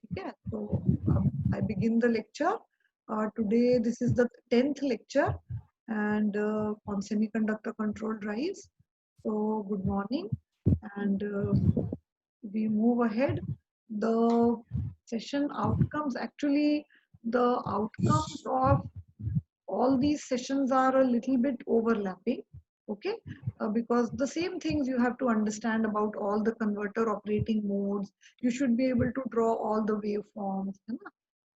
ठीक है, तो I begin the lecture. Today this is the 10th lecture and on semiconductor control drives. So good morning, and we move ahead. The session outcomes, actually the outcomes of all these sessions are a little bit overlapping, okay, because the same things you have to understand about all the converter operating modes. You should be able to draw all the waveforms, है ना?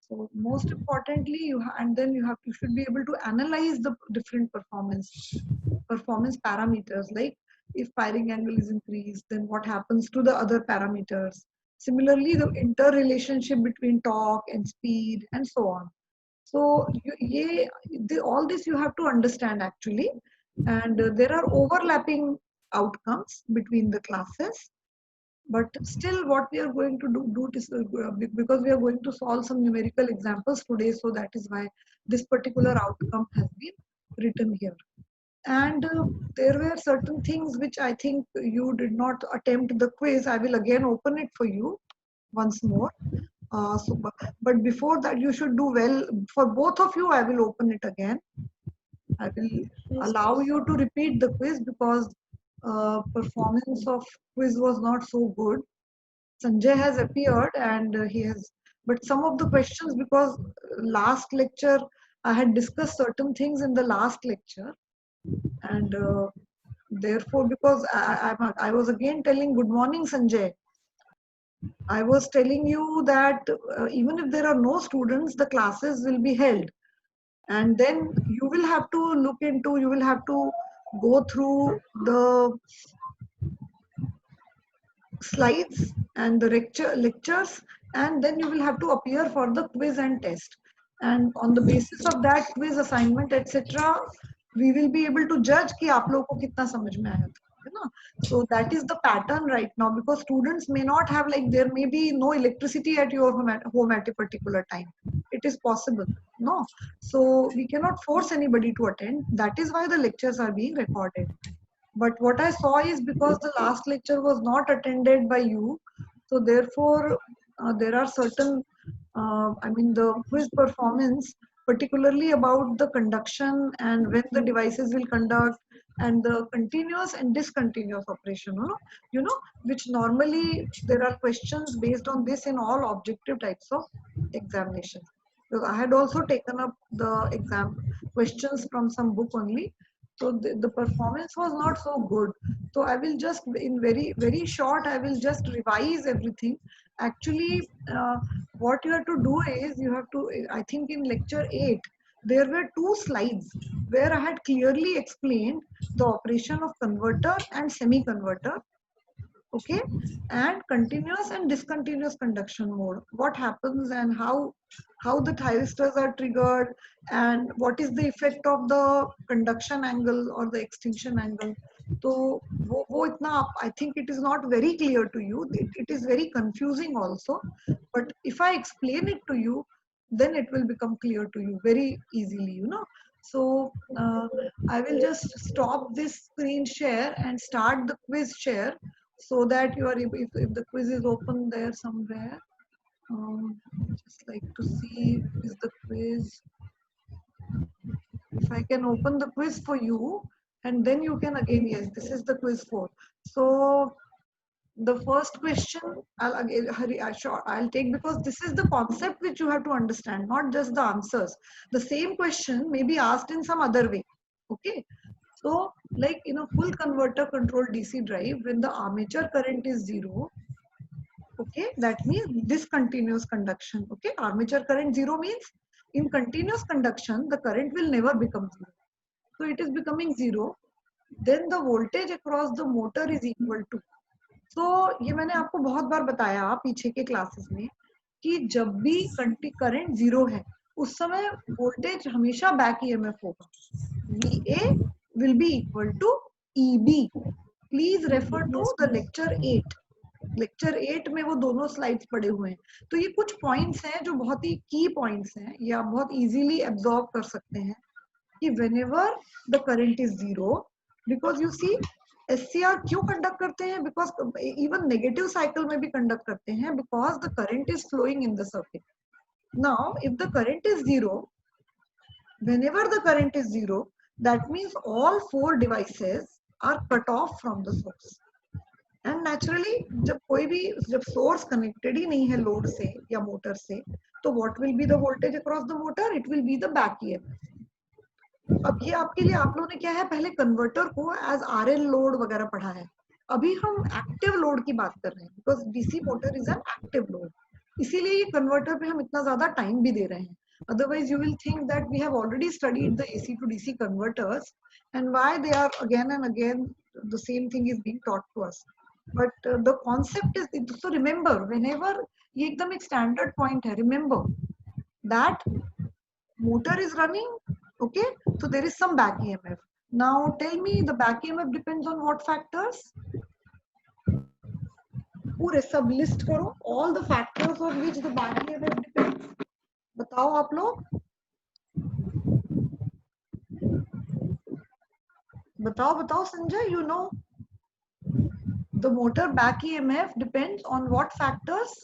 So most importantly, and then you should be able to analyze the different performance parameters, like if firing angle is increased, then what happens to the other parameters. Similarly, the interrelationship between torque and speed and so on. So all this you have to understand actually, and there are overlapping outcomes between the classes. But still, what we are going to do is because we are going to solve some numerical examples today, so that is why this particular outcome has been written here. And there were certain things which I think you did not attempt the quiz. I will again open it for you once more. But before that, you should do well. For both of you, I will open it again. I will allow you to repeat the quiz because performance of quiz was not so good. Sanjay has appeared and he has, but some of the questions, because last lecture I had discussed certain things in the last lecture, and therefore, because I was again telling good morning, Sanjay. I was telling you that even if there are no students, the classes will be held. And then you will have to look into, you will have to go through the slides and the lectures, and then you will have to appear for the quiz and test. And on the basis of that quiz assignment, etc., we will be able to judge कि आप लोगों को कितना समझ में आया था. So that is the pattern right now, because students may not have, like, there may be no electricity at your home at a particular time. It is possible, no? So we cannot force anybody to attend. That is why the lectures are being recorded. But what I saw is, because the last lecture was not attended by you, so therefore there are certain, the quiz performance, particularly about the conduction and when the devices will conduct, and the continuous and discontinuous operation, which normally there are questions based on this in all objective types of examinations. Because I had also taken up the exam questions from some book only, so the performance was not so good. So I will just, in very very short, I will just revise everything. Actually, what you have to do is, you have to, I think in lecture 8 there were 2 slides where I had clearly explained the operation of converter and semi converter, okay, and continuous and discontinuous conduction mode, what happens and how the thyristors are triggered, and what is the effect of the conduction angle or the extinction angle. So wo itna, I think it is not very clear to you. It is very confusing also, but if I explain it to you, then it will become clear to you very easily. So I will just stop this screen share and start the quiz share, so that you are able, if the quiz is open there somewhere, just like to see, is the quiz, if I can open the quiz for you, and then you can again, yes, this is the quiz 4. So the first question I'll again I'll take, because this is the concept which you have to understand, not just the answers. The same question may be asked in some other way, okay. So, like in a full converter controlled DC drive, when the armature current is 0, okay, that means discontinuous conduction, okay. Armature current 0 means in continuous conduction the current will never become 0. So it is becoming 0. Then the voltage across the motor is equal to. So ये मैंने आपको बहुत बार बताया पीछे के classes में कि जब भी करंट 0 है, उस समय वोल्टेज हमेशा बैक ईएमएफ होगा. VA will be equal to EB. Please refer to the lecture 8. Lecture 8 में वो दोनों स्लाइड्स पड़े हुए हैं. तो ये कुछ पॉइंट्स हैं जो बहुत ही की पॉइंट्स हैं, ये आप बहुत इजीली एब्जॉर्ब कर सकते हैं कि whenever the current is 0, because you see SCR क्यों कंडक्ट करते हैं? बिकॉज इवन नेगेटिव साइकिल में भी कंडक्ट करते हैं, because the current is flowing in the circuit. Now if the current is zero, whenever the current is zero, that means all four devices are cut off from the source. And naturally, जब source connected ही नहीं है load से या motor से, तो what will be the voltage across the motor? It will be the back EMF. अब ये आपके लिए, आप लोगों ने क्या है, पहले कन्वर्टर को एज RL लोड वगैरह पढ़ा है. अभी हम एक्टिव लोड की बात कर रहे हैं, because DC motor is an active load. इसीलिए ये कन्वर्टर पे हम इतना ज्यादा टाइम भी दे रहे हैं. Otherwise, you will think that we have already studied the AC to DC converters and why they are again and again the same thing is being taught to us. But the concept is, so remember, whenever ये एकदम एक standard point है, remember that motor is running, okay, so there is some back EMF. Now tell me, the back EMF depends on what factors? पूरे सब list करो, all the factors on which the back EMF depends. बताओ आप लोग, बताओ Sanjay, you know the motor back EMF depends on what factors?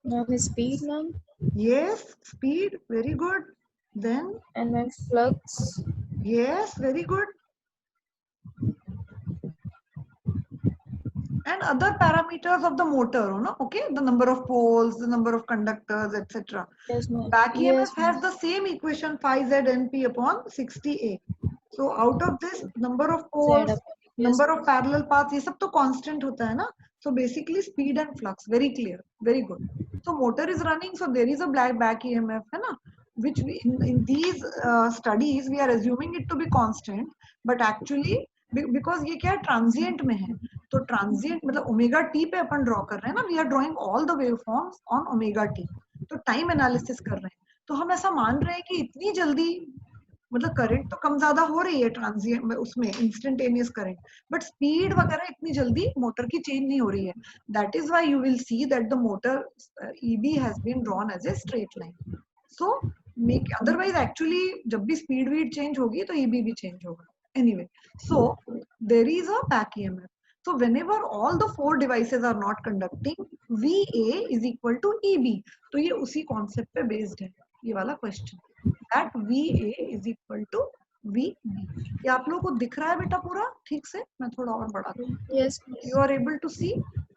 The speed, ma'am. Yes, speed, very good. Then? And then flux. Yes, very good. And other parameters of the motor, no? Okay, the number of poles, the number of conductors, etc. Yes, ma'am. Back EMF Yes, has the same equation, phi z np upon 60A. So out of this, number of poles, number of parallel paths, ये सब तो constant होता है ना? So basically speed and flux, very clear, very good. So motor is running, so there is a back EMF, है ना? Which we, in these studies we are assuming it to be constant, but actually because ये क्या transient में है, तो transient मतलब omega T पे अपन draw कर रहे हैं ना, we are drawing all the waveforms on omega T, तो टाइम एनालिसिस कर रहे हैं, तो हम ऐसा मान रहे हैं कि इतनी जल्दी मतलब करंट तो कम ज्यादा हो रही है ट्रांजिएंट उसमें, इंस्टेंटेनियस करंट, बट स्पीड वगैरह इतनी जल्दी मोटर की चेंज नहीं हो रही है. That is why you will see that the motor EB has been drawn as a straight line. So make, otherwise actually जब भी स्पीड वीड चेंज होगी तो ईबी भी चेंज होगा. Anyway, so there is a back EMF. So whenever all the four devices are not conducting, VA is equal to EB. तो ये उसी concept पे based है ये वाला question. That VA is equal to VB. ये आप लोगों को दिख रहा है बेटा पूरा ठीक से? मैं थोड़ा और बढ़ा दूँ. Yes. You are able to see?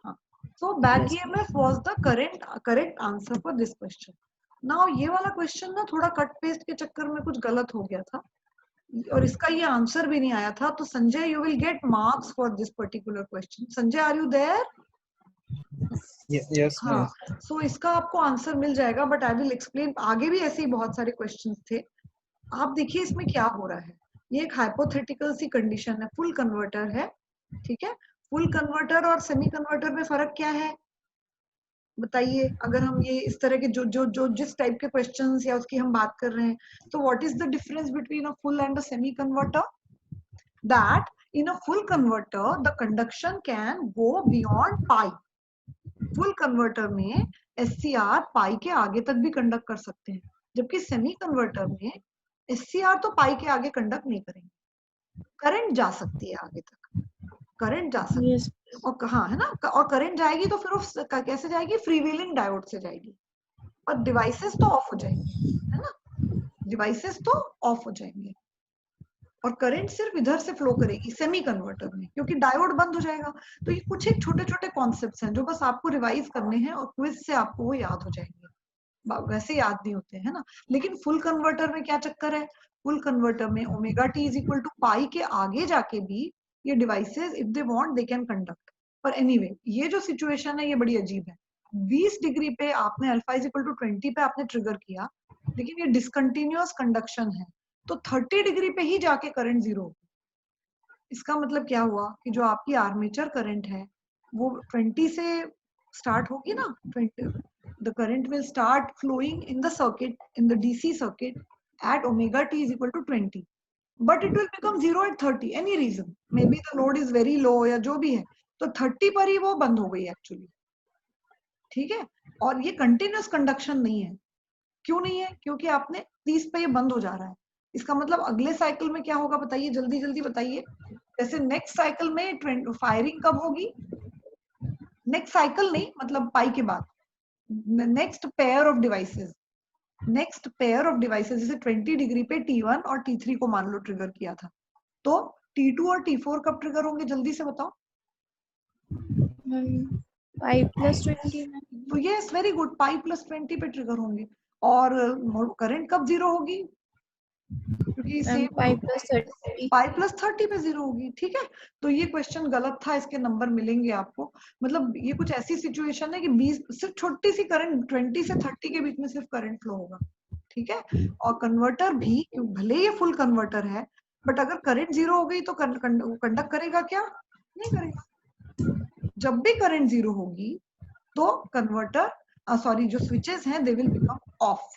हाँ. So back EMF was the correct answer for this question. Now ये वाला question ना थोड़ा cut paste के चक्कर में कुछ गलत हो गया था और इसका ये आंसर भी नहीं आया था, तो Sanjay you will get marks for this particular question. Sanjay are you there? Yes. हाँ, सो इसका आपको आंसर मिल जाएगा, बट आई विल एक्सप्लेन. आगे भी ऐसे ही बहुत सारे क्वेश्चंस थे. आप देखिए इसमें क्या हो रहा है. ये एक हाइपोथेटिकल सी कंडीशन है, फुल कन्वर्टर है, ठीक है. फुल कन्वर्टर और सेमी कन्वर्टर में फर्क क्या है बताइए. अगर हम ये इस तरह के जो जिस टाइप के क्वेश्चंस या उसकी हम बात कर रहे हैं, तो what is the difference between a full and a semi converter? That in a full converter the conduction can go beyond pi. Full converter में SCR pi के आगे तक भी कंडक्ट कर सकते हैं, जबकि सेमी कन्वर्टर में SCR तो pi के आगे कंडक्ट नहीं करेंगे. करंट जा सकती है आगे तक, करंट जा सकती Yes. है, और कहाँ है ना, और करंट जाएगी तो फिर वो कैसे जाएगी, फ्रीव्हीलिंग डायोड से जाएगी, और डिवाइसेस तो ऑफ हो जाएंगे, है ना, डिवाइसेस तो ऑफ हो जाएंगे और करंट सिर्फ इधर से फ्लो करेगी सेमी कन्वर्टर में, क्योंकि डायोड बंद हो जाएगा. तो ये कुछ एक छोटे छोटे कॉन्सेप्ट्स हैं जो बस आपको रिवाइज करने हैं और क्विज से आपको वो याद हो जाएंगे, वैसे याद नहीं होते हैं ना. लेकिन फुल कन्वर्टर में क्या चक्कर है, फुल कन्वर्टर में omega T is equal to pi के आगे जाके भी ये devices if they want they can conduct. पर एनीवे ये जो सिचुएशन है ये बड़ी अजीब है. 20 डिग्री पे आपने अल्फा इज इक्वल टू 20 पे आपने ट्रिगर किया, लेकिन ये डिसकंटिन्यूअस कंडक्शन है, तो 30 डिग्री पे ही जाके करंट जीरो. इसका मतलब क्या हुआ कि जो आपकी आर्मेचर करंट है वो 20 से स्टार्ट होगी ना, 20, the current will start flowing in the circuit, in the DC circuit at omega t is equal to 20, but it will become zero at 30. Any reason, maybe the load is very low या जो भी है, तो 30 पर ही वो बंद हो गई एक्चुअली, ठीक है. और ये कंटिन्यूअस कंडक्शन नहीं है. क्यों नहीं है? क्योंकि आपने 30 पे ये बंद हो जा रहा है. इसका मतलब अगले साइकिल में क्या होगा बताइए, जल्दी जल्दी बताइए। जैसे नेक्स्ट साइकिल में फायरिंग कब होगी, नेक्स्ट साइकिल नहीं मतलब पाई के बाद, next pair of devices, next pair of devices, जैसे 20 डिग्री पे T1 और T3 को मान लो ट्रिगर किया था, तो T2 और T4 कब ट्रिगर होंगे, जल्दी से बताओ। 5+20 में। तो यस वेरी गुड, π+20 पे ट्रिगर होंगे। और करंट कब जीरो होगी, क्योंकि सेम π+30। π+30 पे जीरो होगी। ठीक है, तो ये क्वेश्चन गलत था, इसके नंबर मिलेंगे आपको। मतलब ये कुछ ऐसी सिचुएशन है कि 20 सिर्फ छोटी सी करंट 20 से 30 के बीच में सिर्फ करंट फ्लो होगा। ठीक है, और कन्वर्टर भी भले ये फुल कन्वर्टर है, बट अगर करंट जीरो हो गई तो कंडक्ट करेगा क्या, नहीं करेगा। जब भी करंट जीरो होगी तो कन्वर्टर सॉरी जो स्विचेस हैं they will become of.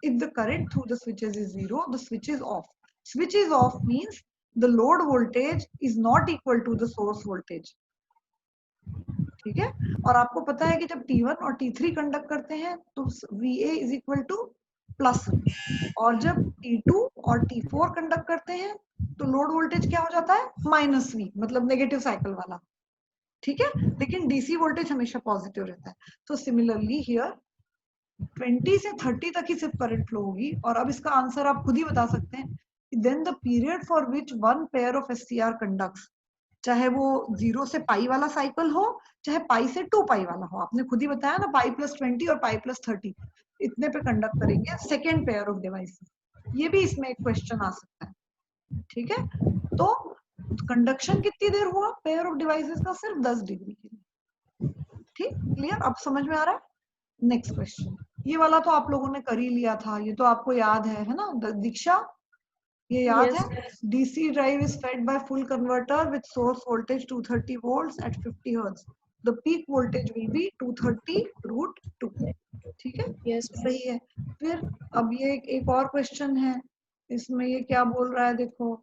If the current through the switches is zero, the switch is off. Switch is off means the load voltage is not equal to the source voltage. ठीक है, और आपको पता है कि जब T1 और T3 conduct करते हैं तो VA is equal to plus, और जब T2 और T4 कंडक्ट करते हैं तो लोड वोल्टेज क्या हो जाता है, -V, मतलब नेगेटिव साइकिल वाला। ठीक है, लेकिन डीसी वोल्टेज हमेशा पॉजिटिव रहता है। तो सिमिलरली हियर 20 से 30 तक ही सिर्फ करंट फ्लो होगी। और अब इसका आंसर आप खुद ही बता सकते हैं, then the period for which one pair of SCR conducts, चाहे वो 0 से पाई वाला साइकिल हो, चाहे पाई से 2 पाई वाला हो, आपने खुद ही बताया ना π+20 और π+30 इतने पे कंडक्ट करेंगे सेकेंड पेयर ऑफ डिवाइसेस। ये भी इसमें एक क्वेश्चन आ सकता है। ठीक है, तो कंडक्शन कितनी देर हुआ पेयर ऑफ डिवाइसेस का, सिर्फ 10 डिग्री के लिए। ठीक, क्लियर, अब समझ में आ रहा है। नेक्स्ट क्वेश्चन, ये वाला तो आप लोगों ने कर ही लिया था, ये तो आपको याद है ना दीक्षा, ये याद Yes. है। DC drive is fed by full converter with source voltage 230 volts at 50 hertz, the peak voltage will be 230√2। ठीक है, Yes. सही है। फिर अब ये एक और क्वेश्चन है, इसमें ये क्या बोल रहा है देखो,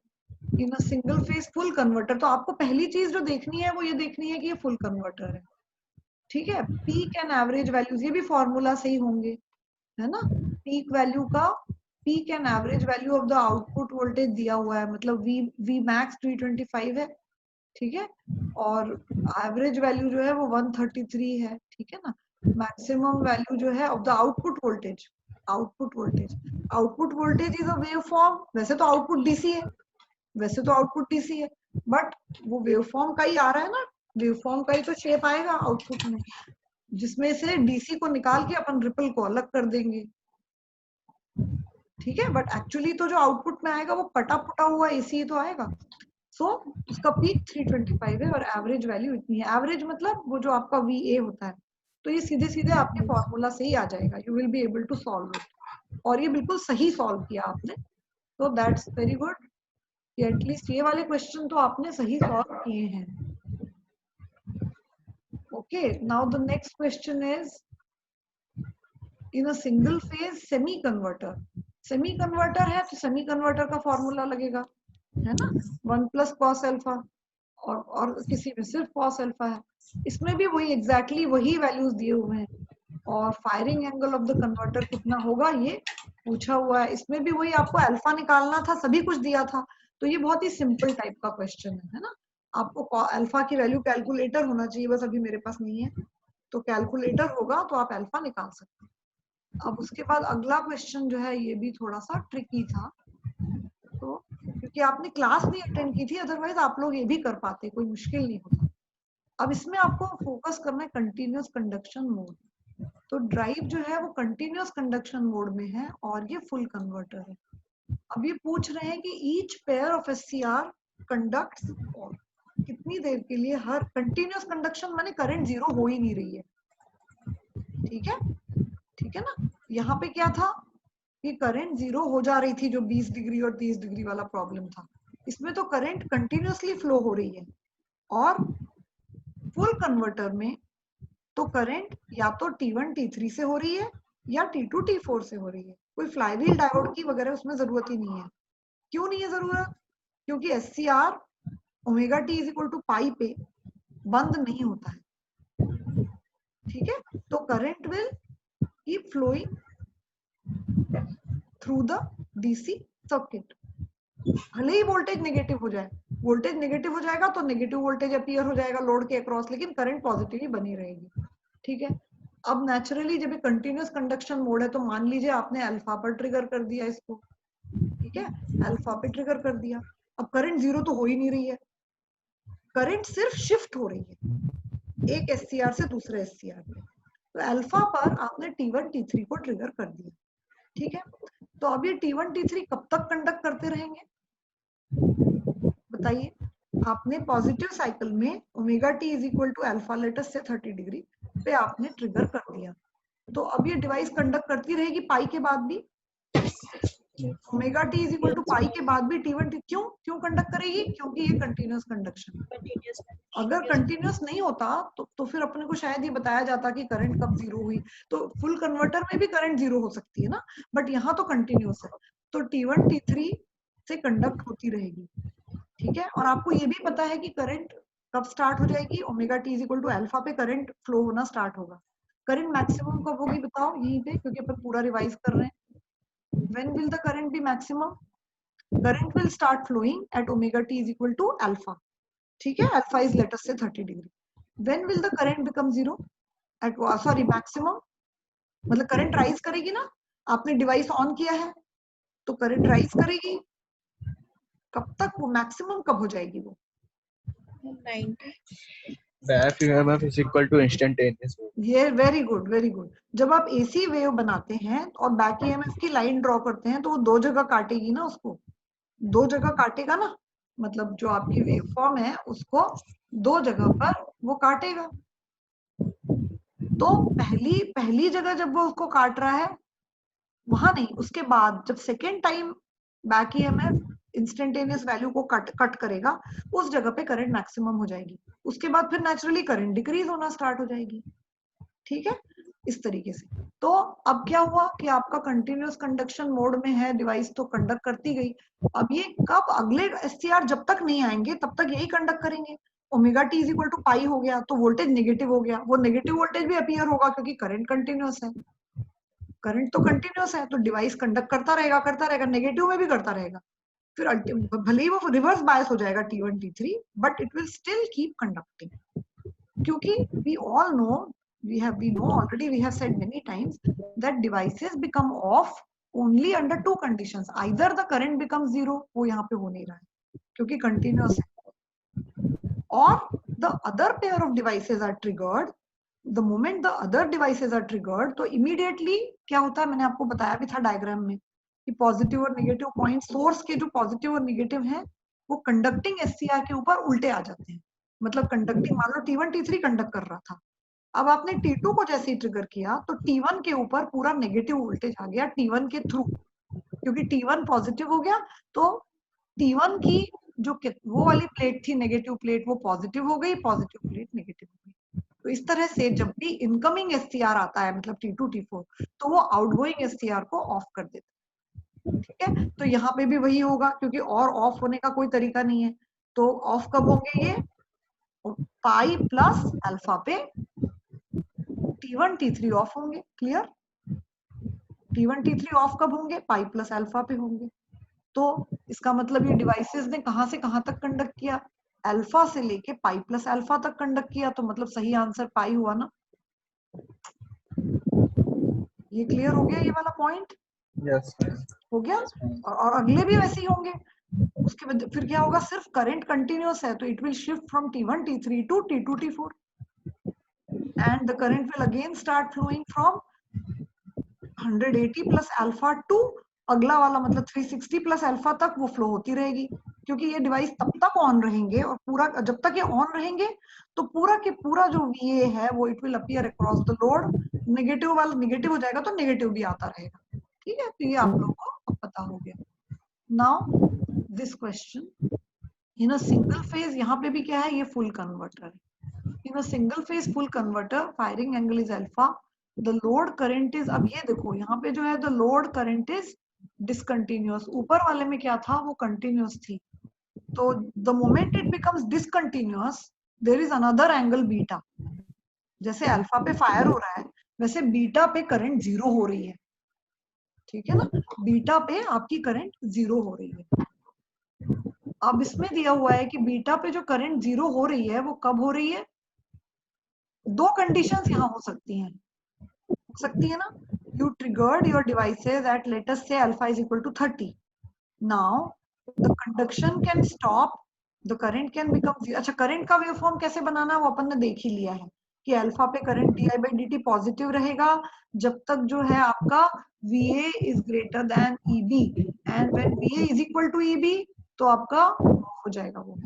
in a single phase full converter, तो आपको पहली चीज जो देखनी है वो ये देखनी है कि ये फुल कन्वर्टर है। ठीक है, पीक एंड एवरेज वैल्यूज ये भी फॉर्मूला से ही होंगे, है ना। पीक वैल्यू का peak and average value of the output voltage दिया हुआ है, मतलब वी मैक्स 325 है। ठीक है, और एवरेज वैल्यू जो है वो 133 है। ठीक है ना, मैक्सिमम वैल्यू जो है of the output voltage, output voltage is a wave form. वैसे तो आउटपुट डीसी है, वैसे तो आउटपुट डीसी है, बट वो वेव फॉर्म का ही आ रहा है ना, वेव फॉर्म का ही तो शेप आएगा आउटपुट में, जिसमें से डीसी को निकाल के अपन रिपल को अलग कर देंगे। ठीक है, बट एक्चुअली तो जो आउटपुट में आएगा वो कटा फुटा हुआ एसी तो आएगा। सो उसका पीक 325 है और एवरेज वैल्यू इतनी है। एवरेज मतलब वो जो आपका VA होता है, तो ये सीधे सीधे आपके फॉर्मूला से ही आ जाएगा, you will be able to solve it. और ये बिल्कुल सही सॉल्व किया आपने, तो दैट्स वेरी गुड, एटलीस्ट ये वाले क्वेश्चन तो आपने सही सॉल्व किए हैं। Okay, now the next question is in a single phase semi converter. Semi converter है तो सेमी कन्वर्टर का फॉर्मूला लगेगा, है ना, 1 + cos अल्फा, और किसी में सिर्फ cos अल्फा है। इसमें भी वही एग्जैक्टली वही वैल्यूज दिए हुए हैं, और firing angle of the converter कितना होगा ये पूछा हुआ है। इसमें भी वही आपको अल्फा निकालना था, सभी कुछ दिया था, तो ये बहुत ही सिंपल टाइप का क्वेश्चन है ना। आपको अल्फा की वैल्यू कैलकुलेटर होना चाहिए, बस अभी मेरे पास नहीं है, तो कैलकुलेटर होगा तो आप अल्फा निकाल सकते हैं। अब उसके बाद अगला क्वेश्चन जो है ये भी थोड़ा सा ट्रिकी था, तो क्योंकि आपने क्लास नहीं अटेंड की थी, अदरवाइज आप लोग ये भी कर पाते, कोई मुश्किल नहीं होता। अब इसमें आपको फोकस करना है कंटिन्यूअस कंडक्शन मोड। तो ड्राइव जो है वो कंटिन्यूअस कंडक्शन मोड में है और ये फुल कन्वर्टर है। अब ये पूछ रहे हैं कि each pair of SCR conducts और कितनी देर के लिए, हर कंटिन्यूअस कंडक्शन माने करंट जीरो हो ही नहीं रही है। ठीक है, ठीक है ना, यहाँ पे क्या था कि करंट जीरो हो जा रही थी, जो 20 डिग्री और 30 डिग्री वाला प्रॉब्लम था। इसमें तो करंट कंटिन्यूअसली फ्लो हो रही है, और फुल कन्वर्टर में तो करंट या तो T1 T3 से हो रही है या T2 T4 से हो रही है। कोई फ्लाईव्हील डायोड की वगैरह उसमें जरूरत ही नहीं है। क्यों नहीं है जरूरत, क्योंकि SCR ओमेगा T = पाई पे बंद नहीं होता है। ठीक है, तो current will keep flowing through the DC circuit, भले ही वोल्टेज नेगेटिव हो जाए, वोल्टेज नेगेटिव हो जाएगा तो नेगेटिव वोल्टेज अपीयर हो जाएगा लोड के अक्रॉस, लेकिन करंट पॉजिटिव ही बनी रहेगी। ठीक है, अब नेचुरली जब ये कंटिन्यूअस कंडक्शन मोड है तो मान लीजिए आपने अल्फा पर ट्रिगर कर दिया इसको, ठीक है, अल्फा पे ट्रिगर कर दिया, अब करंट जीरो तो हो ही नहीं रही है, करंट सिर्फ शिफ्ट हो रही है एक एससीआर से दूसरे एससीआर पे। तो अल्फा पर आपने T1 T3 को ट्रिगर कर दिया, ठीक है, तो अब ये T1 T3 कब तक कंडक्ट करते रहेंगे बताइए। आपने पॉजिटिव साइकिल में omega T is equal to alpha let's say 30 degree पे आपने ट्रिगर कर दिया, तो अब ये डिवाइस कंडक्ट करती रहेगी पाई के बाद भी, omega T is equal to pi के बाद भी T1 क्यों कंडक्ट करेगी, क्योंकि ये कंटिन्यूअस कंडक्शन है। अगर कंटिन्यूअस नहीं होता तो फिर अपने को शायद ये बताया जाता कि करंट कब जीरो हुई, तो फुल कन्वर्टर में भी करंट जीरो हो सकती है ना, बट यहाँ तो कंटिन्यूअस है, तो T1 T3 से कंडक्ट होती रहेगी, ठीक है। और आपको ये भी पता है कि करंट कब स्टार्ट हो जाएगी, omega T is equal to alpha पे करंट फ्लो होना स्टार्ट होगा। करंट मैक्सिमम कब होगी बताओ यहीं पे, क्योंकि अपन पूरा रिवाइज कर रहे हैं। When will the current be maximum? Current will start flowing at omega t is equal to alpha. ठीक है, alpha is let us say 30 degree. When will the current become zero? At sorry maximum, मतलब current rise करेगी ना, आपने device on किया है तो current rise करेगी, कब तक, वो मैक्सिमम कब हो जाएगी वो 90. F EMF is equal to instantaneous. ये वेरी गुड वेरी गुड। जब आप एसी वेव बनाते हैं और बैक ईएमएफ की लाइन ड्रॉ करते हैं तो वो दो जगह काटेगी ना, उसको दो जगह काटेगा ना, मतलब जो आपकी वेव फॉर्म है उसको दो जगह पर वो काटेगा। तो पहली जगह जब वो उसको काट रहा है वहां नहीं, उसके बाद जब second time back EMF instantaneous value को कट करेगा उस जगह पे करंट मैक्सिमम हो जाएगी, उसके बाद फिर नेचुरली करंट डिक्रीज होना स्टार्ट हो जाएगी, ठीक है, इस तरीके से। तो अब क्या हुआ कि आपका कंटिन्यूअस कंडक्शन मोड में है डिवाइस, तो कंडक्ट करती गई। अब ये कब, अगले एससीआर जब तक नहीं आएंगे तब तक यही कंडक्ट करेंगे। Omega T is equal to pi हो गया तो वोल्टेज नेगेटिव हो गया, वो नेगेटिव वोल्टेज भी अपीयर होगा क्योंकि करंट कंटिन्यूअस है, करंट तो कंटिन्यूअस है, तो डिवाइस कंडक्ट करता रहेगा, नेगेटिव में भी करता रहेगा, फिर भले ही वो रिवर्स बायस हो जाएगा T1 T3, but it will still keep conducting, क्योंकि we all know, we know already, we have said many times that devices become off only under two conditions, either the current becomes zero, वो यहाँ पे हो नहीं रहा है क्योंकि continuous है, or the other pair of devices are triggered. The moment the other devices are triggered, तो immediately क्या होता है, मैंने आपको बताया भी था डायग्राम में कि पॉजिटिव और नेगेटिव पॉइंट, सोर्स के जो पॉजिटिव और नेगेटिव हैं वो कंडक्टिंग एससीआर के ऊपर उल्टे आ जाते हैं, मतलब कंडक्टिंग, मान लो T1 T3 कंडक्ट कर रहा था, अब आपने T2 को जैसे ही ट्रिगर किया तो T1 के ऊपर पूरा नेगेटिव वोल्टेज आ गया T1 के थ्रू, क्योंकि T1 पॉजिटिव हो गया तो T1 की जो वो वाली प्लेट थी नेगेटिव प्लेट वो पॉजिटिव हो गई, पॉजिटिव प्लेट नेगेटिव हो गई। तो इस तरह से जब भी इनकमिंग एससीआर आता है, मतलब T2 T4, तो वो आउटगोइंग एससीआर को ऑफ कर देता है, ठीक है। तो यहाँ पे भी वही होगा क्योंकि और ऑफ होने का कोई तरीका नहीं है, तो ऑफ कब होंगे ये, पाई प्लस अल्फा पे T1 T3 ऑफ होंगे, क्लियर। T1 T3 ऑफ कब होंगे, पाई प्लस अल्फा पे होंगे। तो इसका मतलब ये डिवाइसेस ने कहां से कहां तक कंडक्ट किया, अल्फा से लेके पाई प्लस अल्फा तक कंडक्ट किया, तो मतलब सही आंसर पाई हुआ ना। ये क्लियर हो गया ये वाला पॉइंट, Yes. हो गया। और अगले भी वैसे ही होंगे, उसके बाद फिर क्या होगा, सिर्फ करंट कंटिन्यूअस है तो it will shift from T1 T3 to T2 T4 and the current will again start flowing from 180 plus alpha two अगला वाला मतलब 360 प्लस अल्फा तक वो फ्लो होती रहेगी, क्योंकि ये डिवाइस तब तक ऑन रहेंगे और पूरा जब तक ये ऑन रहेंगे तो पूरा के पूरा जो VA है वो it will appear across the load, negative वाला नेगेटिव हो जाएगा तो नेगेटिव भी आता रहेगा, ठीक है। तो ये आप लोगों को अब पता हो गया। Now this question, in a single phase, यहाँ पे भी क्या है, ये फुल कन्वर्टर है। In a single phase full converter, firing angle is alpha. The load current is, अब ये देखो यहाँ पे जो है the load current is discontinuous, ऊपर वाले में क्या था वो continuous थी, तो the moment it becomes discontinuous there is another angle beta, जैसे अल्फा पे फायर हो रहा है वैसे बीटा पे करंट जीरो हो रही है, ठीक है ना, बीटा पे आपकी करंट 0 हो रही है। अब इसमें दिया हुआ है कि बीटा पे जो करंट 0 हो रही है वो कब हो रही है, दो कंडीशंस यहाँ हो सकती है ना, you triggered your devices at let us say alpha is equal to 30. Now the conduction can stop, the current can become zero. अच्छा, करंट का वेवफॉर्म कैसे बनाना है वो अपन ने देख ही लिया है कि अल्फा पे current di by dt positive रहेगा जब तक जो है आपका VA is greater than EB, and when VA is equal to EB तो आपका हो जाएगा वो।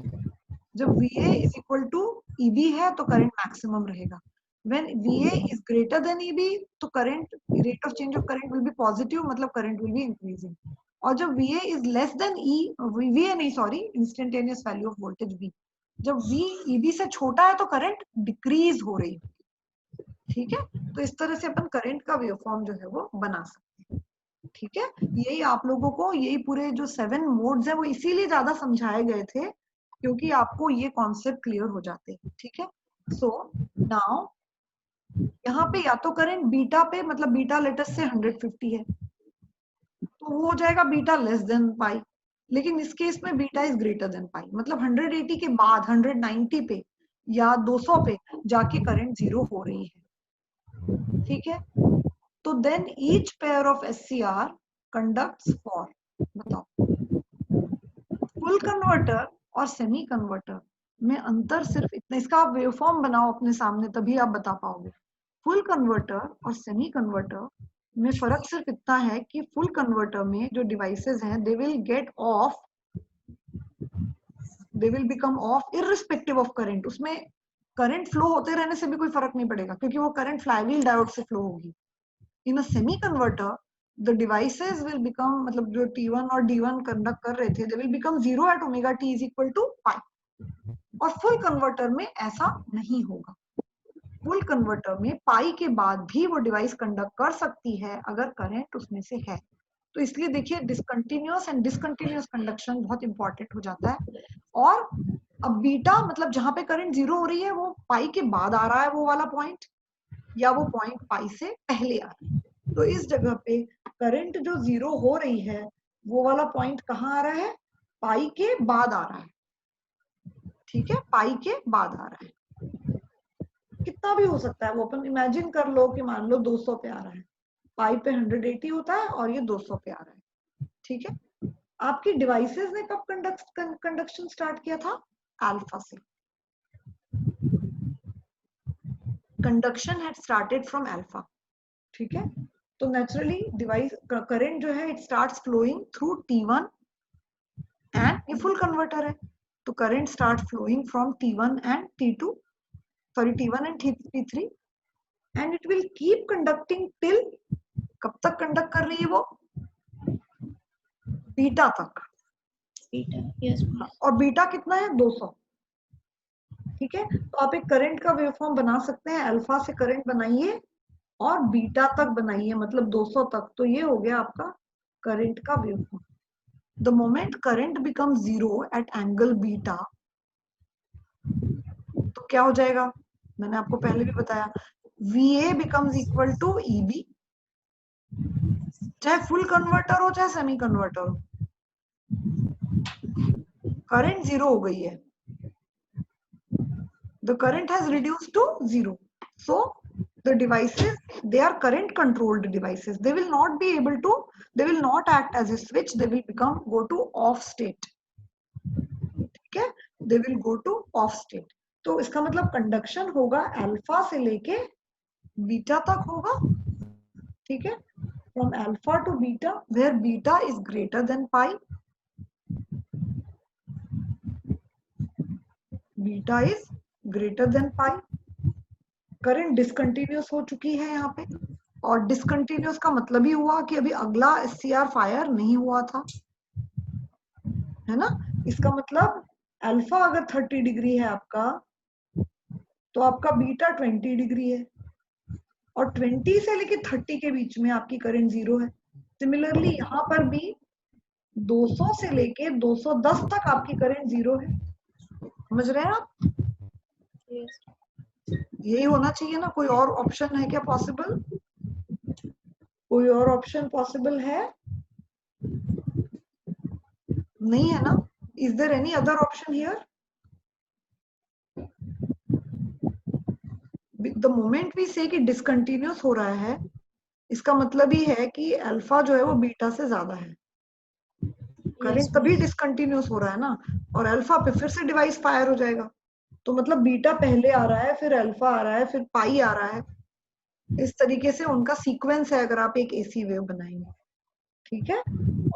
जब VA is equal to EB है तो करंट मैक्सिमम रहेगा। When VA is greater than EB तो current rate of change of current will be positive, मतलब current will be increasing। और जब VA is less than VA नहीं sorry instantaneous value of voltage V, जब V EB से छोटा है तो करंट डिक्रीज हो रही है। ठीक है, तो इस तरह से अपन करंट का वेवफॉर्म जो है वो बना सकते हैं। ठीक है, यही आप लोगों को यही पूरे जो 7 मोड्स है वो इसीलिए ज्यादा समझाए गए थे क्योंकि आपको ये कॉन्सेप्ट क्लियर हो जाते हैं। ठीक है, सो नाउ यहाँ पे या तो करंट बीटा पे, मतलब बीटा लेटेस्ट से 150 है तो वो हो जाएगा बीटा लेस देन पाई, लेकिन इस केस में बीटा इज ग्रेटर देन पाई, मतलब 180 के बाद 190 पे या 200 पे जाके करंट 0 हो रही है। ठीक है, तो then each pair of SCR conducts for, बताओ फुल कन्वर्टर और सेमी कन्वर्टर में अंतर सिर्फ इतना, इसका आप वेवफॉर्म बनाओ अपने सामने तभी आप बता पाओगे। फुल कन्वर्टर और सेमी कन्वर्टर में फर्क सिर्फ इतना है कि फुल कन्वर्टर में जो डिवाइसेस हैं they will get of, they will become of irrespective of current, उसमें करंट फ्लो होते रहने से भी कोई फर्क नहीं पड़ेगा क्योंकि वो करंट फ्लाईव्हील डायोड से फ्लो होगी। In a semi converter the devices will become, मतलब जो T1 और D1 कंडक्ट कर रहे थे they will become 0 at omega t is equal to pi, और फुल कन्वर्टर में ऐसा नहीं होगा। फुल कन्वर्टर में पाई के बाद भी वो डिवाइस कंडक्ट कर सकती है अगर करंट उसमें से है। तो इसलिए देखिए डिसकंटिन्यूअस एंड डिसकंटिन्यूअस कंडक्शन बहुत इंपॉर्टेंट हो जाता है। और अब बीटा मतलब जहां पे करंट 0 हो रही है वो पाई के बाद आ रहा है वो वाला पॉइंट, या वो पॉइंट पाई से पहले आ रहा है। तो इस जगह पे करंट जो 0 हो रही है वो वाला पॉइंट कहाँ आ रहा है, पाई के बाद आ रहा है। ठीक है, पाई के बाद आ रहा है, कितना भी हो सकता है वो, अपन इमेजिन कर लो कि मान लो 200 पे आ रहा है, पाई पे 180 होता है और ये 200 पे आ रहा है। ठीक है, आपकी डिवाइसेस ने कब कंडक्शन स्टार्ट किया था, अल्फा से। Conduction had started from alpha. ठीक है, तो नेचुरली डिवाइस करंट जो है it starts flowing through T1 and ये फुल कन्वर्टर है तो current start flowing from T1 and T2, sorry T1 and T3 and it will keep conducting till, कब तक कंडक्ट कर रही है वो, बीटा तक। बीटा, यस और बीटा कितना है 200। ठीक है, तो आप एक करंट का वेवफॉर्म बना सकते हैं, अल्फा से करंट बनाइए और बीटा तक बनाइए मतलब 200 तक, तो ये हो गया आपका करंट का waveform. The moment current become 0 at angle beta तो क्या हो जाएगा, मैंने आपको पहले भी बताया, VA becomes equal to EB, चाहे फुल कन्वर्टर हो चाहे सेमी कन्वर्टर हो, करंट 0 हो गई है, the current has reduced to 0, so the devices, they are current controlled devices, they will not be able to, they will not act as a switch, they will go to off state। ठीक है, they will go to off state। तो इसका मतलब conduction होगा alpha से लेके beta तक होगा। ठीक है, from alpha to beta where beta is greater than pi, beta is greater than pi। Current discontinuous हो चुकी है यहाँ पे, और डिसकंटिन्यूअस का मतलब ही हुआ कि अभी अगला SCR फायर नहीं हुआ था, है ना। इसका मतलब अल्फा अगर 30 डिग्री है आपका तो आपका बीटा 20 डिग्री है, और 20 से लेके 30 के बीच में आपकी करंट 0 है। सिमिलरली यहाँ पर भी 200 से लेके 210 तक आपकी करंट 0 है। समझ रहे हैं आप, यही होना चाहिए ना, कोई और ऑप्शन है क्या पॉसिबल? कोई और ऑप्शन पॉसिबल है? नहीं है ना? Is there any other option here? The moment we say कि डिसकंटिन्यूअस हो रहा है, इसका मतलब ही है कि अल्फा जो है वो बीटा से ज्यादा है। करंट Yes, तभी ma'am. डिसकंटिन्यूअस हो रहा है ना, और अल्फा पे फिर से डिवाइस फायर हो जाएगा। तो मतलब बीटा पहले आ रहा है, फिर अल्फा आ रहा है, फिर पाई आ रहा है। इस तरीके से उनका सीक्वेंस है अगर आप एक एसी वेव बनाएंगे। ठीक है।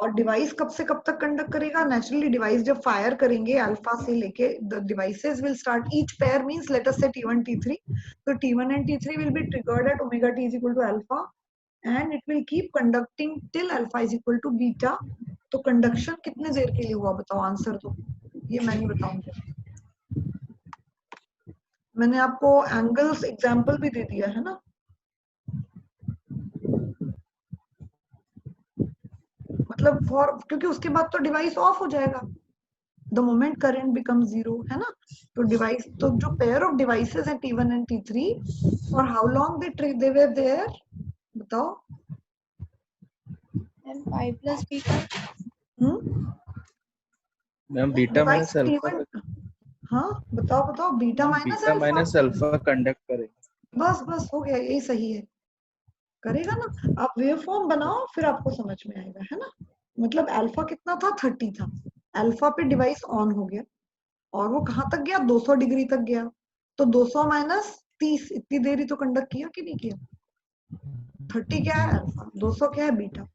और डिवाइस कब से कब तक कंडक्ट करेगा? नेचुरली डिवाइस जब फायर करेंगे अल्फा से लेके the devices will start each pair means let us से T1 T3, तो T1 and T3 will be triggered at omega t is equal to alpha and it will keep conducting till alpha is equal to beta। तो conduction कितने देर के लिए हुआ बताओ, answer दो। ये मैं नहीं बताऊंगी। मैंने आपको एंगल्स एग्जांपल भी दे दिया है ना। मतलब फॉर, क्योंकि उसके बाद तो डिवाइस ऑफ हो जाएगा the moment current become zero, है ना। तो डिवाइस, तो जो पेयर ऑफ डिवाइसेस है T1 and T3, for how long they were there बताओ। And pi plus beta. Ma'am beta device minus alpha, T1, हाँ बताओ बताओ, beta ma'am minus beta alpha. Minus alpha conduct करेगा। बस बस हो गया, यही सही है, करेगा ना। आप वेव फॉर्म बनाओ फिर आपको समझ में आएगा, है ना। मतलब अल्फा कितना था? 30 था। अल्फा पे डिवाइस ऑन हो गया और वो कहाँ तक गया? 200 डिग्री तक गया। तो 200 माइनस 30, इतनी देर ही तो कंडक्ट किया कि नहीं किया? 30 क्या है अल्फा, 200 क्या है बीटा।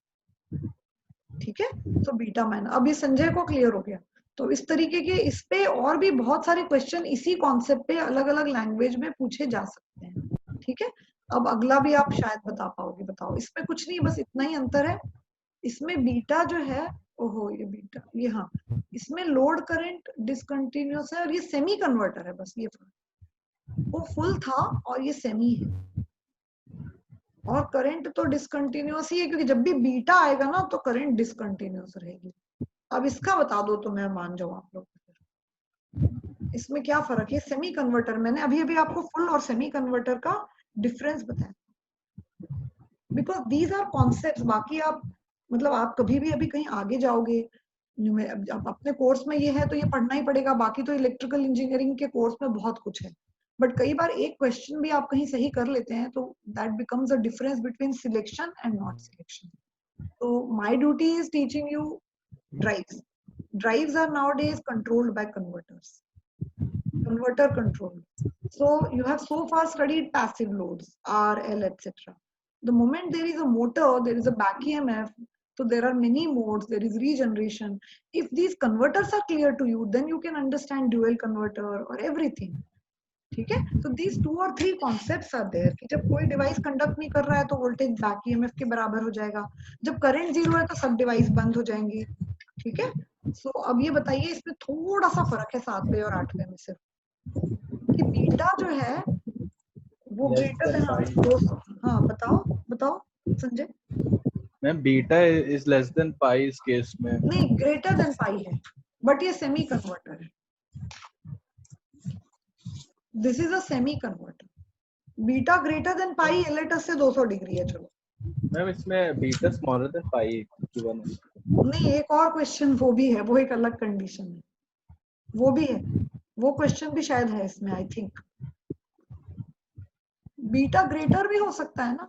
ठीक है। तो बीटा माइनस, अब ये संजय को क्लियर हो गया। तो इस तरीके के इस पे और भी बहुत सारे क्वेश्चन इसी कॉन्सेप्ट पे अलग अलग लैंग्वेज में पूछे जा सकते हैं। ठीक है। अब अगला भी आप शायद बता पाओगे। बताओ, इसमें कुछ नहीं, बस इतना ही अंतर है। इसमें बीटा जो है, ओहो ये बीटा, ये हाँ, इसमें लोड करंट डिसकंटिन्यूअस है और ये सेमी कन्वर्टर है, बस ये फर्क। वो फुल था और ये सेमी है। और करंट तो डिसकंटिन्यूअस ही है, क्योंकि जब भी बीटा आएगा ना तो करंट डिसकंटिन्यूअस रहेगी। अब इसका बता दो तो मैं मान जाऊं आप लोग। इसमें क्या फर्क है? सेमी कन्वर्टर, मैंने अभी अभी आपको फुल और सेमी कन्वर्टर का डिफरेंस बताया, बिकॉज दीज आर कॉन्सेप्ट्स। बाकी आप मतलब आप कभी भी अभी कहीं आगे जाओगे, अब अपने कोर्स में ये है तो ये पढ़ना ही पड़ेगा, बाकी तो इलेक्ट्रिकल इंजीनियरिंग के कोर्स में बहुत कुछ है। बट कई बार एक क्वेश्चन भी आप कहीं सही कर लेते हैं तो that becomes a difference between selection and not selection. तो my duty is teaching you drives. Drives are nowadays controlled by converters, converter control. So you have so far studied passive loads, R, L, etc. The moment there is a motor, there is a back EMF. So there are many modes, there is regeneration. If these converters are clear to you, then you can understand dual converter or everything. ठीक है। so these 2 or 3 concepts are there कि जब कोई device conduct नहीं कर रहा है तो वोल्टेज बैक ईएमएफ के बराबर हो जाएगा, जब करंट जीरो है तो सब डिवाइस बंद हो जाएंगे। ठीक है। सो अब ये बताइए, इसमें थोड़ा सा फर्क है 7वें और 8वें में सिर्फ, कि बीटा जो है वो less greater than than pi. 200। हाँ बताओ बताओ Sanjay. Ma'am beta is less than pi इस केस में। नहीं, ग्रेटर देन पाई है, बट ये सेमी कन्वर्टर है। This is a semi converter. Beta greater than pi एलएटस से 200 डिग्री है। चलो, मैम इसमें beta smaller than pi given है। नहीं एक और क्वेश्चन वो भी है, वो एक अलग कंडीशन है, वो भी है, वो क्वेश्चन भी शायद है इसमें, आई थिंक। बीटा ग्रेटर भी हो सकता है ना?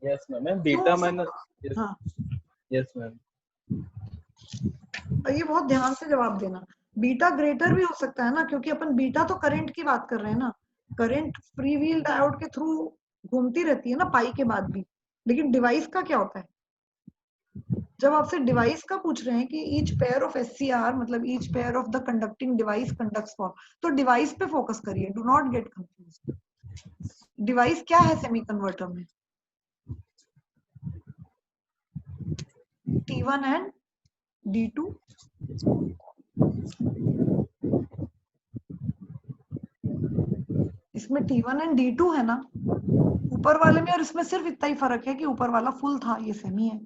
यस मैम, मैम क्यों बीटा हो माइनस। सकता? यस। हाँ, यस मैम। और ये बहुत ध्यान से जवाब देना। बीटा ग्रेटर भी हो सकता है ना, क्योंकि अपन बीटा तो करंट की बात कर रहे हैं ना। करंट फ्री व्हील डायोड के थ्रू घूमती रहती है ना पाई के बाद भी। लेकिन डिवाइस का क्या होता है? जब आपसे डिवाइस का पूछ रहे हैं कि ईच पेयर ऑफ SCR, मतलब each pair of the conducting device conducts for, तो डिवाइस पे फोकस करिए, do not get confuse. Device क्या है सेमी कन्वर्टर में? T1 and D2। इसमें T1 एंड D2 है ना ऊपर वाले में, और इसमें सिर्फ इतना ही फर्क है कि ऊपर वाला फुल था, ये सेमी है।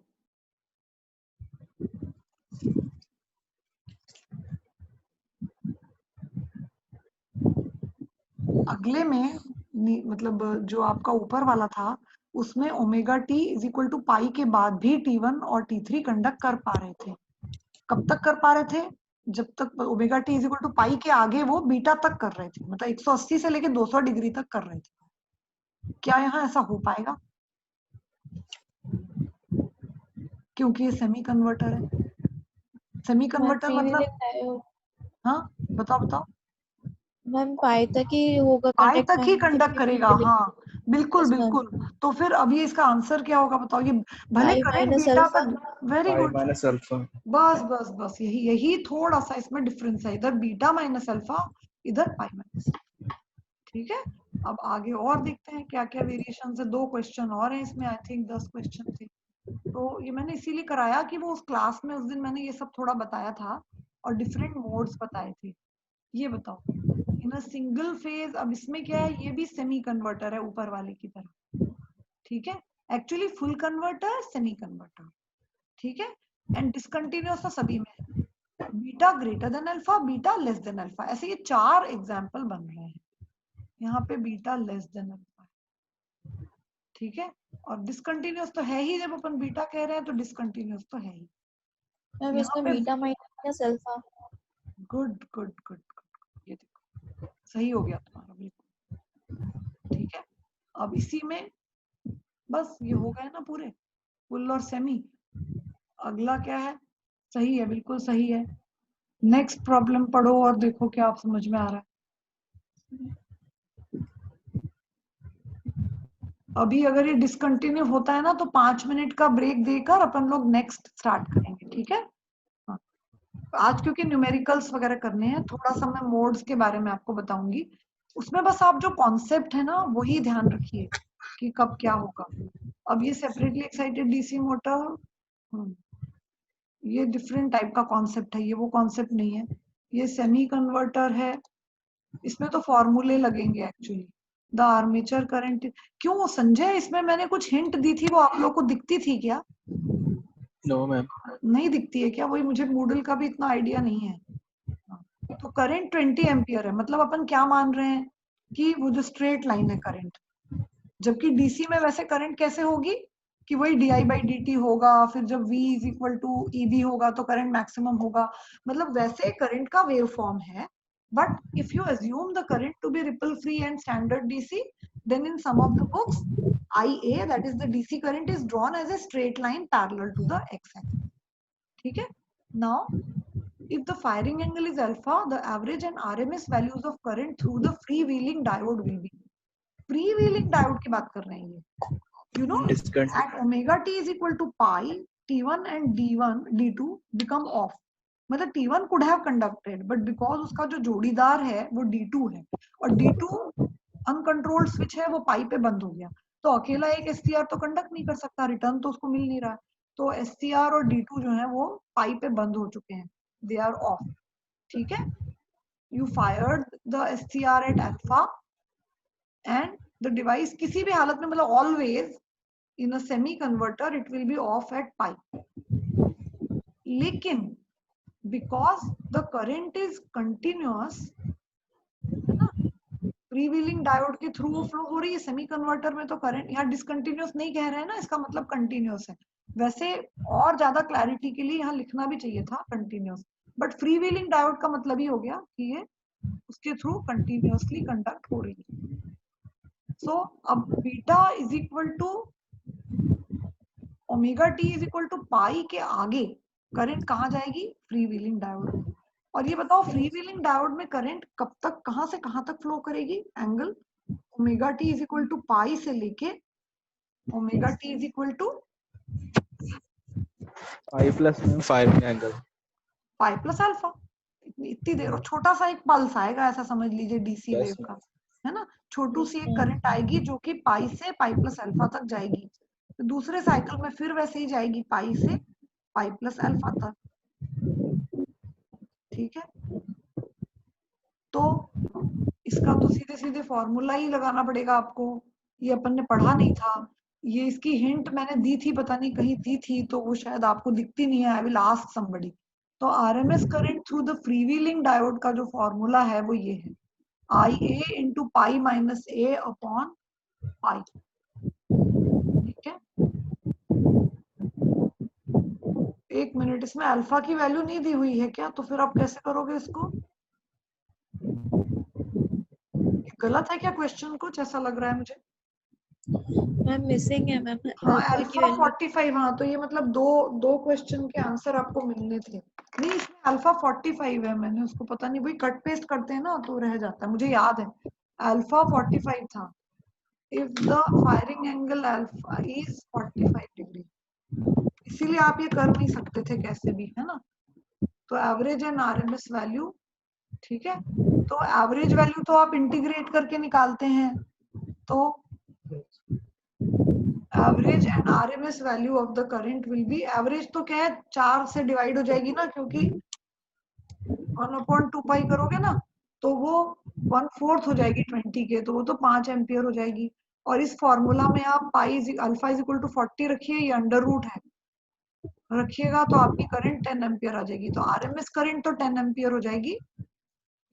अगले में मतलब जो आपका ऊपर वाला था उसमें omega T is equal to pi के बाद भी T1 और T3 कंडक्ट कर पा रहे थे। कब तक कर पा रहे थे? जब तक omega T is equal to pi के आगे वो बीटा तक कर रहे थे, मतलब 180 से लेके 200 डिग्री तक कर रहे थे। क्या यहाँ ऐसा हो पाएगा? क्योंकि ये सेमी कन्वर्टर है। सेमी कन्वर्टर मतलब हाँ बताओ। मैम पाई तक ही होगा पाई कंडक्ट, तक ही कंडक्ट करेगा, हाँ बिल्कुल Yes, ma'am. बिल्कुल। तो फिर अब ये इसका आंसर क्या होगा बताओ? ये भले पाई करंट माइनस बीटा अल्फा। पे, वेरी पाई गुड, माइनस अल्फा। बस यही थोड़ा सा इसमें डिफरेंस है, इधर बीटा माइनस अल्फा, इधर पाई माइनस। ठीक है, अब आगे और देखते हैं क्या क्या वेरिएशन है। 2 क्वेश्चन और हैं इसमें, आई थिंक 10 क्वेश्चन थे। तो ये मैंने इसीलिए कराया कि वो उस क्लास में उस दिन मैंने ये सब थोड़ा बताया था और डिफरेंट मोड्स बताए थे। ये बताओ इन अ सिंगल फेज, अब इसमें क्या है, ये भी सेमी कन्वर्टर है ऊपर वाले की तरह। ठीक है, actually full converter, semi converter. ठीक है, एंड डिसकंटिन्यूअस तो सभी में है, beta greater then alpha, beta less than alpha, ऐसे ये 4 एग्जाम्पल बन रहे हैं। यहाँ पे बीटा लेस देन अल्फा, ठीक है, और डिसकंटिन्यूअस तो है ही, जब अपन बीटा कह रहे हैं तो डिसकंटिन्यूअस तो है ही। मैम यहाँ इसमें पे beta minus alpha. Good good good good, ये देखो सही हो गया तुम्हारा बिल्कुल। ठीक है, अब इसी में बस ये हो गए ना पूरे, फुल और सेमी। अगला क्या है? सही है, बिल्कुल सही है। नेक्स्ट प्रॉब्लम पढ़ो और देखो क्या आप समझ में आ रहा है। अभी अगर ये डिसकंटिन्यू होता है ना तो 5 मिनट का ब्रेक देकर अपन लोग नेक्स्ट स्टार्ट करेंगे, ठीक है? हाँ। आज क्योंकि न्यूमेरिकल्स वगैरह करने हैं, थोड़ा सा मैं मोड्स के बारे में आपको बताऊंगी। उसमें बस आप जो कॉन्सेप्ट है ना वही ध्यान रखिए कि कब क्या होगा। अब ये सेपरेटली एक्साइटेड डीसी मोटर, ये डिफरेंट टाइप का कॉन्सेप्ट है, ये वो कॉन्सेप्ट नहीं है। ये सेमी कन्वर्टर है, इसमें तो फॉर्मूले लगेंगे एक्चुअली। द आर्मेचर करंट, क्यों संजय इसमें मैंने कुछ हिंट दी थी, वो आप लोग को दिखती थी क्या? No ma'am. नहीं दिखती है क्या? वही, मुझे मूडल का भी इतना आइडिया नहीं है। तो करंट 20 एम्पियर है, मतलब अपन क्या मान रहे हैं कि वो जो स्ट्रेट लाइन है करंट, जबकि डीसी में वैसे करंट कैसे होगी कि वही D I by D T होगा, फिर जब V is equal to EB होगा तो करंट मैक्सिमम होगा, मतलब वैसे करंट का वेव फॉर्म है। But if you assume the current to be ripple free and standard DC, then in some of the books IA, that is the DC current, is drawn as a straight line parallel to the x-axis. ठीक है, now if the firing angle is alpha, the average and RMS values of current through the freewheeling diode will be, freewheeling diode की बात कर रहे हैं ये, you know, at omega t is equal to pi, T1 and D2 become off, मतलब T1 could have conducted but because उसका जो जोड़ीदार है वो D2 है और D2 अनकंट्रोल्ड स्विच है, वो पाई पे बंद हो गया, तो अकेला एक SCR तो कंडक्ट नहीं कर सकता, रिटर्न तो उसको मिल नहीं रहा, तो SCR और D2 जो है वो पाई पे बंद हो चुके हैं, दे आर ऑफ। ठीक है, you fired the SCR at alpha and the device किसी भी हालत में, मतलब always in a semi converter it will be off at pi, लेकिन because the current is continuous, है ना, फ्रीव्हीलिंग डायोड के थ्रू फ्लो हो रही है, सेमी कन्वर्टर में तो करंट, यहाँ डिसकंटिन्यूअस नहीं कह रहे हैं ना, इसका मतलब कंटिन्यूअस है। वैसे और ज्यादा क्लैरिटी के लिए यहाँ लिखना भी चाहिए था कंटिन्यूअस, बट फ्रीव्हीलिंग डायोड का मतलब ही हो गया कि ये उसके थ्रू कंटिन्यूअसली कंडक्ट हो रही है। सो अब beta is equal to omega T is equal to pi के आगे करंट कहाँ जाएगी? फ्री व्हीलिंग डायोड में। और ये बताओ फ्री व्हीलिंग डायोड में करंट कब तक, कहाँ से कहाँ तक फ्लो करेगी? Angle omega T is equal to pi से लेके omega T is equal to pi plus 5 angle, pi plus alpha, इतनी देर, और छोटा सा एक पल्स आएगा, ऐसा समझ लीजिए डीसी वेव का, है ना, छोटू सी एक करंट आएगी जो कि पाई से पाई प्लस अल्फा तक जाएगी, तो दूसरे साइकिल में फिर वैसे ही जाएगी पाई से पाई प्लस अल्फा तक। ठीक है, तो इसका तो सीधे सीधे फॉर्मूला ही लगाना पड़ेगा आपको, ये अपन ने पढ़ा नहीं था, ये इसकी हिंट मैंने दी थी, पता नहीं कहीं दी थी तो वो शायद आपको दिखती नहीं है, आई विल आस्क समबडी। तो RMS current through the freewheeling diode का जो फॉर्मूला है वो ये है, IA इंटू पाई माइनस ए अपॉन पाई। एक मिनट, इसमें अल्फा की वैल्यू नहीं दी हुई है क्या? तो फिर आप कैसे करोगे इसको? गलत है क्या क्वेश्चन? कुछ ऐसा लग रहा है मुझे। मैम मिसिंग है मैम हाँ अल्फा की अल्फा वैल्यू। 45, हाँ तो ये मतलब दो क्वेश्चन के आंसर आपको मिलने थे। नहीं इसमें अल्फा 45 है, मैंने उसको पता नहीं, वही कट पेस्ट करते हैं ना तो रह जाता है, मुझे याद है अल्फा 45 था। If the firing angle alpha is 45 degree, इसीलिए आप ये कर नहीं सकते थे कैसे भी, है ना। तो एवरेज एंड आरएमएस वैल्यू, ठीक है। तो एवरेज वैल्यू तो आप इंटीग्रेट करके निकालते हैं, तो average and RMS value of the current will be, average तो क्या है 4 से डिवाइड हो जाएगी ना, क्योंकि 1/2 पाई करोगे ना तो वो 1/4 हो जाएगी 20 के, तो वो तो 5 एम्पियर हो जाएगी। और इस फॉर्मूला में आप pi alpha is equal to 40 रखिए, ये अंडर रूट है रखिएगा, तो आपकी करंट 10 एम्पियर आ जाएगी। तो आरएमएस करंट तो 10 एम्पियर हो जाएगी।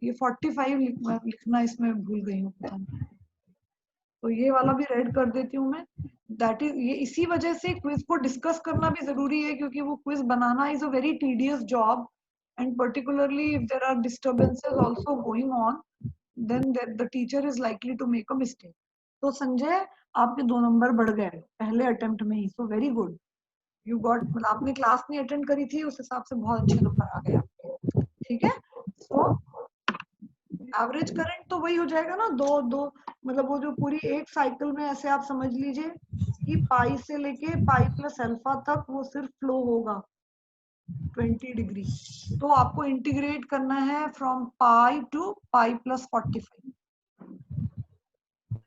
ये 45 लिखना इसमें भूल गई हूँ, पता नहीं, तो ये वाला भी रेड कर देती हूँ मैं। दैट इज, ये इसी वजह से क्विज को डिस्कस करना भी जरूरी है, क्योंकि वो क्विज बनाना is a very tedious job, and particularly if there are disturbances also going on, then the teacher is likely to make a mistake. तो संजय आपके 2 नंबर बढ़ गए पहले अटेम्प्ट में ही, so very good, you got, मतलब आपने क्लास नहीं अटेंड करी थी उस हिसाब से बहुत अच्छे नंबर आ गए आपके, ठीक है। सो एवरेज करंट तो वही हो जाएगा ना, दो दो, मतलब वो जो पूरी एक साइकिल में ऐसे आप समझ लीजिए कि पाई से लेके पाई प्लस अल्फा तक वो सिर्फ फ्लो होगा 20 डिग्री। तो आपको इंटीग्रेट करना है from pi to pi plus 45,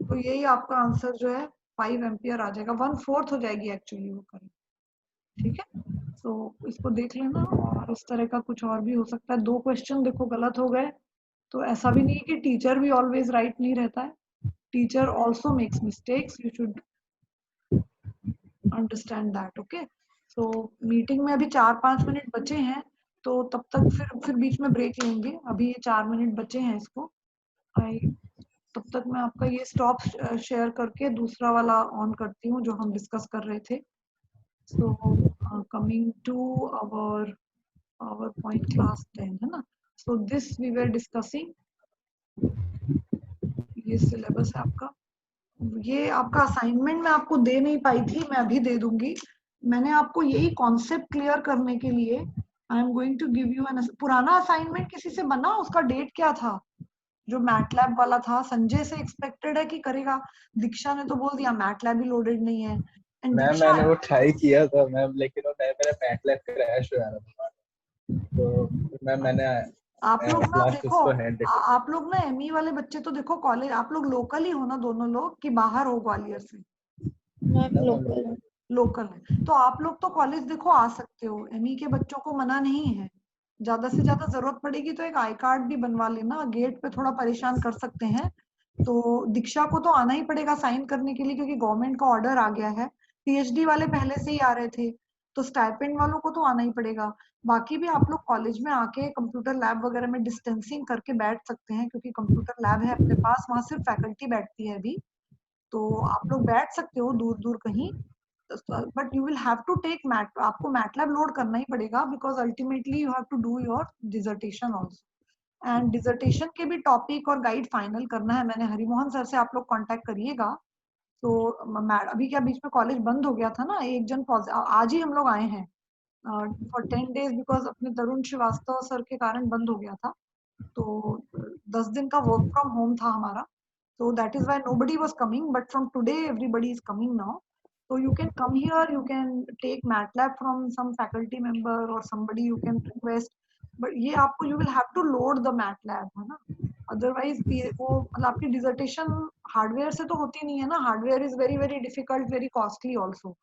तो यही आपका आंसर जो है 5 एम्पियर आ जाएगा, 1/4 हो जाएगी एक्चुअली वो करंट, ठीक है। तो इसको देख लेना, और इस तरह का कुछ और भी हो सकता है। 2 क्वेश्चन देखो गलत हो गए, तो ऐसा भी नहीं है कि टीचर भी ऑलवेज राइट नहीं रहता है, teacher also makes mistakes, you should understand that, okay. So meeting में अभी 4-5 मिनट बचे हैं, तो तब तक फिर बीच में ब्रेक लेंगे, अभी ये 4 मिनट बचे हैं इसको। आई, तब तक मैं आपका ये स्टॉप शेयर करके दूसरा वाला ऑन करती हूँ जो हम डिस्कस कर रहे थे। So coming to our point class 10, है ना। So this we were discussing, ये सिलेबस है आपका, ये आपका असाइनमेंट मैं आपको दे नहीं पाई थी, मैं अभी दे दूंगी। मैंने आपको यही कॉन्सेप्ट क्लियर करने के लिए I am going to give you an, पुराना असाइनमेंट किसी से बना, उसका डेट क्या था? जो मैटलैब वाला था, संजय से एक्सपेक्टेड है कि करेगा, दीक्षा ने तो बोल दिया मैटलैब ही लोडेड नहीं है, एंड मैम दीक्षा, मैंने वो ट्राई किया था मैम, लेकिन वो मेरा मैटलैब क्रैश हो रहा था, तो मैम मैंने आप लोग ना लास्ट देखो, उसको हैंड आप लोग ना एमई वाले बच्चे तो देखो, कॉलेज आप लोग लोकल ही हो ना दोनों लोग, कि बाहर हो ग्वालियर से? Ma'am local. लोकल है, तो आप लोग तो कॉलेज देखो आ सकते हो, एमई के बच्चों को मना नहीं है। ज्यादा से ज्यादा जरूरत पड़ेगी तो एक आई कार्ड भी बनवा लेना, गेट पे थोड़ा परेशान कर सकते हैं। तो दीक्षा को तो आना ही पड़ेगा साइन करने के लिए, क्योंकि गवर्नमेंट का ऑर्डर आ गया है। पीएचडी वाले पहले से ही आ रहे थे, तो स्टाइपेंड वालों को तो आना ही पड़ेगा। बाकी भी आप लोग कॉलेज में आके कंप्यूटर लैब वगैरह में डिस्टेंसिंग करके बैठ सकते हैं, क्योंकि कंप्यूटर लैब है अपने पास, वहां सिर्फ फैकल्टी बैठती है अभी, तो आप लोग बैठ सकते हो दूर दूर कहीं। But you will have to take mat, आपको मैटलैब लोड करना ही पड़ेगा, because ultimately you have to do your dissertation also, and dissertation के भी टॉपिक और गाइड फाइनल करना है। मैंने हरिमोहन सर से, आप लोग कांटेक्ट करिएगा। तो अभी क्या बीच में कॉलेज बंद हो गया था ना, एक जन आज ही हम लोग आए हैं फॉर 10 डेज, बिकॉज अपने तरुण श्रीवास्तव सर के कारण बंद हो गया था। तो 10 दिन का वर्क फ्रॉम होम था हमारा, so that is why nobody was coming, but from today everybody is coming now, so you can come here, you can take MATLAB from some faculty member or somebody you can request, but ये आपको you will have to load the MATLAB, है ना। Otherwise वो मतलब आपकी dissertation hardware से तो होती नहीं है ना, hardware is very very difficult, very costly also,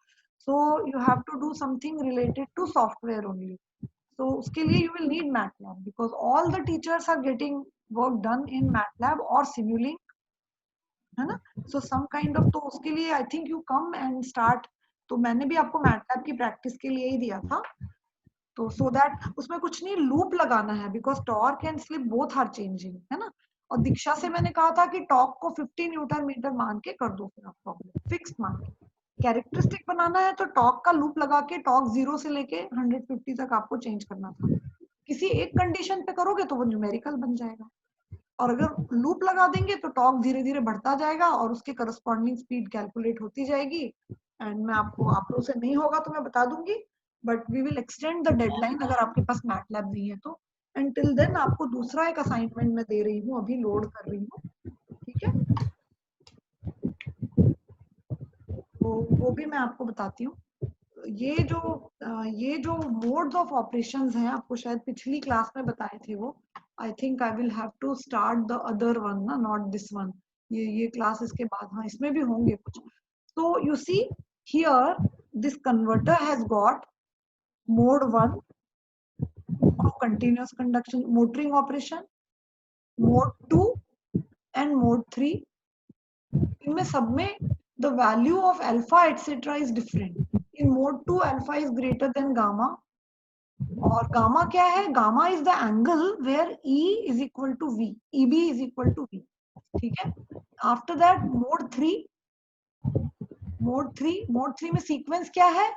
so you have to do something related to software only. तो उसके लिए you will need MATLAB, because all the teachers are getting work done in MATLAB or Simulink, है ना। सो some kind of, तो उसके लिए I think you come and start. तो मैंने भी आपको मैटलैब की प्रैक्टिस के लिए ही दिया था, तो सो दैट उसमें कुछ नहीं, लूप लगाना है, because torque and slip both are changing, है ना। और दीक्षा से मैंने कहा था कि टॉर्क को 50 न्यूटन मीटर मान के कर दो, फिर आप प्रॉब्लम फिक्स मान के, कैरेक्टरिस्टिक बनाना है तो टॉर्क का लूप लगा के टॉर्क 0 से लेके 150 तक आपको चेंज करना था। किसी एक कंडीशन पे करोगे तो वो न्यूमेरिकल बन जाएगा, और अगर लूप लगा देंगे तो टॉर्क धीरे धीरे बढ़ता जाएगा और उसके करस्पॉन्डिंग स्पीड कैलकुलेट होती जाएगी। एंड मैं आपको, आप लोगों से नहीं होगा तो मैं बता दूंगी, but we will extend the deadline अगर आपके पास मैटलैब नहीं है तो। एंड टिल देन आपको दूसरा एक असाइनमेंट मैं दे रही हूँ, अभी लोड कर रही हूँ, ठीक है? तो वो भी मैं आपको बताती हूँ। ये जो मोड्स ऑफ ऑपरेशंस हैं आपको शायद पिछली क्लास में बताए थे वो। I think I will have to start the other one ना, नॉट दिस वन। ये क्लास इसके बाद, हाँ इसमें भी होंगे कुछ। तो you see here this converter has got mode 1 of continuous conduction motoring operation, mode 2 and mode 3. इनमें सब में the value of alpha etc is different. In mode 2 alpha is greater than gamma, और गामा क्या है? Gamma is the angle where E is equal to V, EB is equal to V, ठीक है? After that mode 3 में sequence क्या है?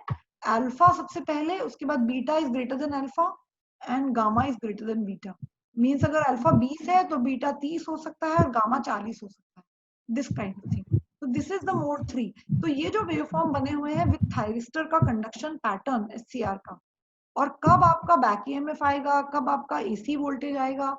Alpha सबसे पहले, उसके बाद beta is greater than alpha and gamma is greater than beta. Means अगर अल्फा 20 है तो बीटा 30 हो सकता है और गामा 40 हो सकता है, दिस काइंड ऑफ थिंग। तो दिस इज द मोड 3। तो ये जो वेवफॉर्म बने हुए हैं विथ थायरिस्टर का कंडक्शन पैटर्न SCR का, और कब आपका बैक EMF आएगा, कब आपका AC वोल्टेज आएगा,